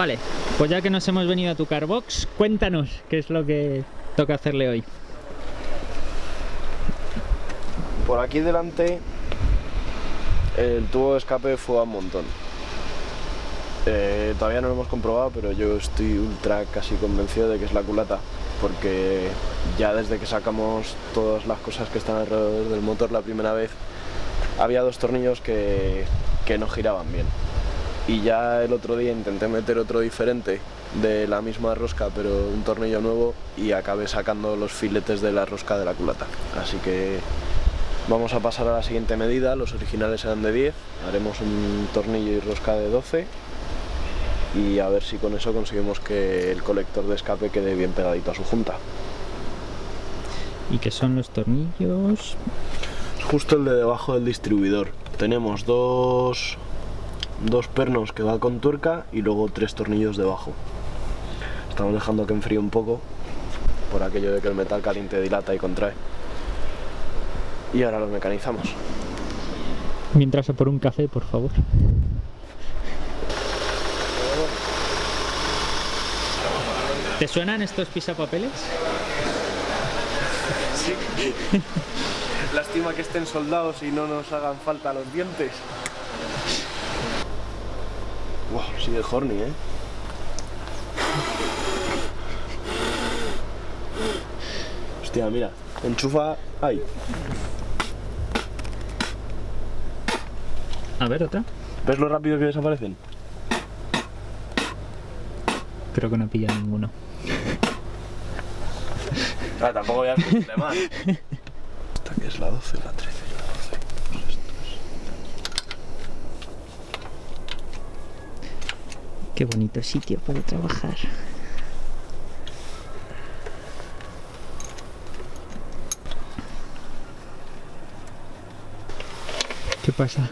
Vale, pues ya que nos hemos venido a tu Carbox, cuéntanos qué es lo que toca hacerle hoy. Por aquí delante el tubo de escape fue a un montón. Todavía no lo hemos comprobado, pero yo estoy ultra casi convencido de que es la culata, porque ya desde que sacamos todas las cosas que están alrededor del motor la primera vez, había dos tornillos que no giraban bien. Y ya el otro día intenté meter otro diferente de la misma rosca, pero un tornillo nuevo, y acabé sacando los filetes de la rosca de la culata. Así que vamos a pasar a la siguiente medida. Los originales eran de 10, haremos un tornillo y rosca de 12 y a ver si con eso conseguimos que el colector de escape quede bien pegadito a su junta. ¿Y qué son los tornillos? Es justo el de debajo del distribuidor. Tenemos dos pernos que va con tuerca y luego 3 tornillos debajo. Estamos dejando que enfríe un poco por aquello de que el metal caliente dilata y contrae. Y ahora los mecanizamos. Mientras a por un café, por favor. ¿Te suenan estos pisapapeles? Sí. Lástima que estén soldados y no nos hagan falta los dientes. Wow, sigue horny, ¿eh? Hostia, mira, enchufa ahí. A ver, otra. ¿Ves lo rápido que desaparecen? Creo que no pilla ninguno. Ah, tampoco voy a decirle más. Esta que es la 12, la 13 y la 12. Pues estos. Qué bonito sitio para trabajar. ¿Qué pasa?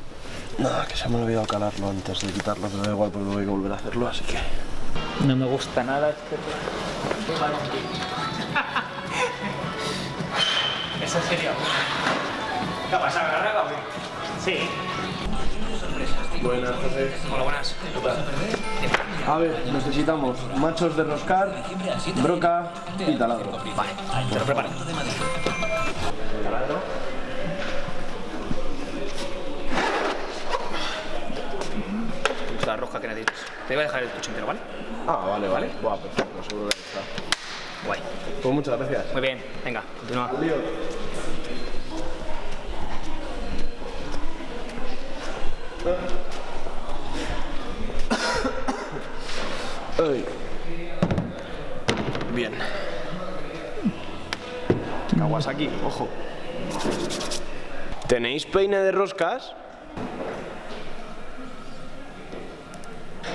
Nada, que se me ha olvidado calarlo antes de quitarlo, pero da igual porque luego hay que volver a hacerlo, así que... No me gusta nada este. Esa sería buena. ¿Qué pasa? ¿Agarrada o qué? Sí. Buenas, José. Hola, buenas. A ver, necesitamos machos de roscar, broca y taladro. Vale, te lo preparo. Taladro. La rosca que necesitas. Te voy a dejar el coche entero, ¿vale? Ah, vale, vale. Buah, perfecto, seguro que está. Guay. Pues muchas gracias. Muy bien, venga, continúa. Adiós. Ay. Bien. Kawasaki, ojo. ¿Tenéis peine de roscas?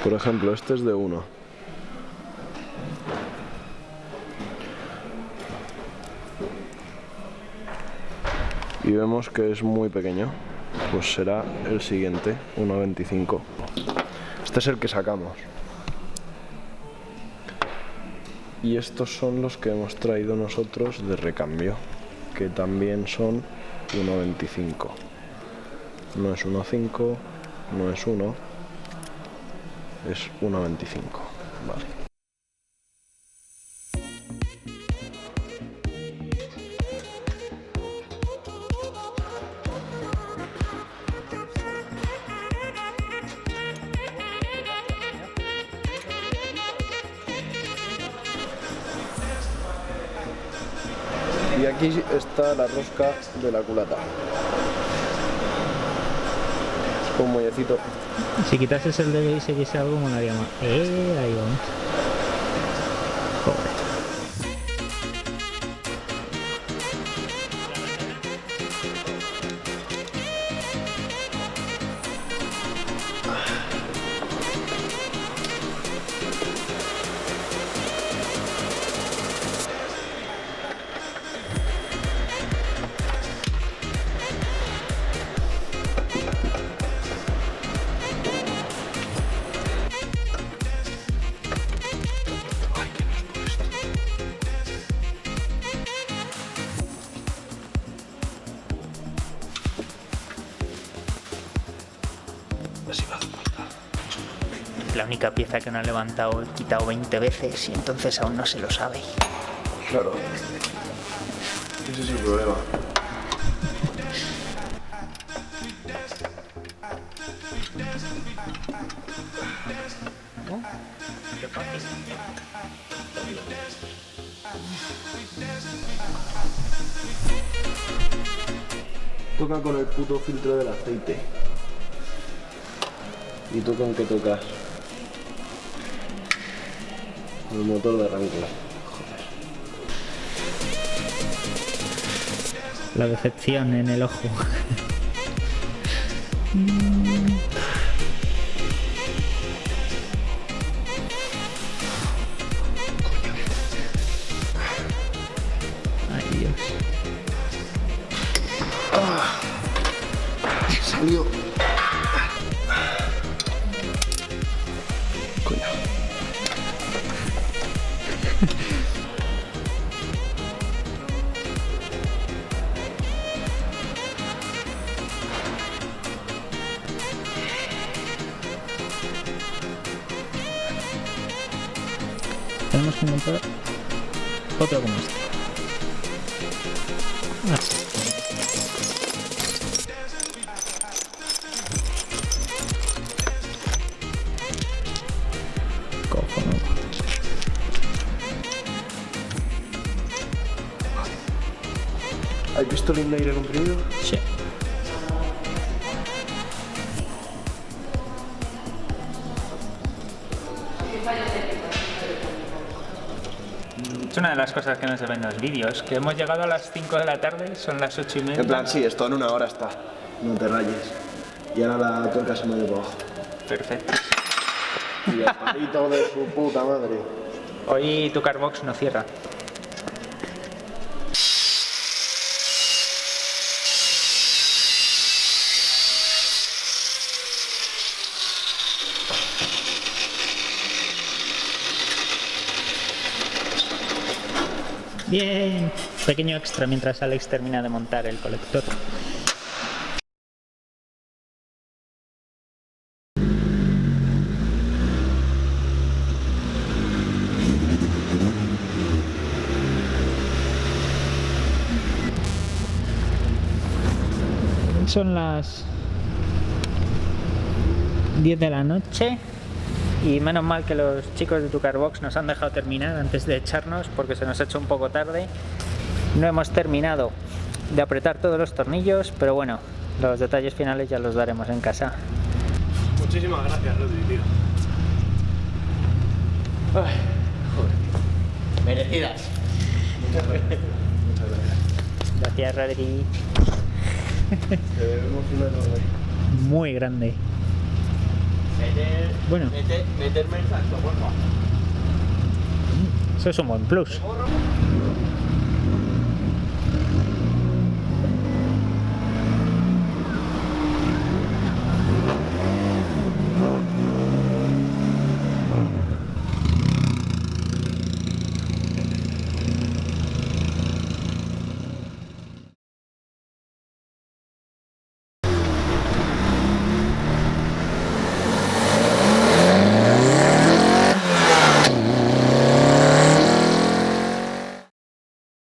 Por ejemplo, este es de 1. Y vemos que es muy pequeño. Pues será el siguiente, 1,25. Este es el que sacamos. Y estos son los que hemos traído nosotros de recambio, que también son 1,25. No es 1,5, no es 1, es 1,25. Vale. Y aquí está la rosca de la culata. Es un muellecito. Si quitases el dedo y se viese algo, molaría más. Ahí vamos. Joder. la única pieza que no ha levantado, he quitado 20 veces y entonces aún no se lo sabe. Claro. Ese es el problema. Qué fácil. Toca con el puto filtro del aceite. ¿Y tú con qué tocas? Con el motor de arranque. La decepción en el ojo. Ay, Dios. Salió. Coño. Tenemos que encontrar otro como este. Así. Cojonudo. ¿Has visto el aire comprimido? Sí. Es una de las cosas que no se ven en los vídeos, que hemos llegado a las 5 de la tarde, son las 8:30. En plan, sí, esto en 1 hora está. No te rayes. Y ahora la tuerca se me ha ido para abajo. Perfecto. Y el palito de su puta madre. Hoy tu Carbox no cierra. Bien, pequeño extra mientras Alex termina de montar el colector. Son las 10 de la noche y menos mal que los chicos de tu Carbox nos han dejado terminar antes de echarnos porque se nos ha hecho un poco tarde. No hemos terminado de apretar todos los tornillos, pero bueno, los detalles finales ya los daremos en casa. Muchísimas gracias, Rodri, tío. Ay, joder. Merecidas. Muchas gracias. Muchas gracias. Gracias, Rodri. Te debemos una enorme. Muy grande. Bueno. Meterme el salto, porfa. Eso es un buen plus.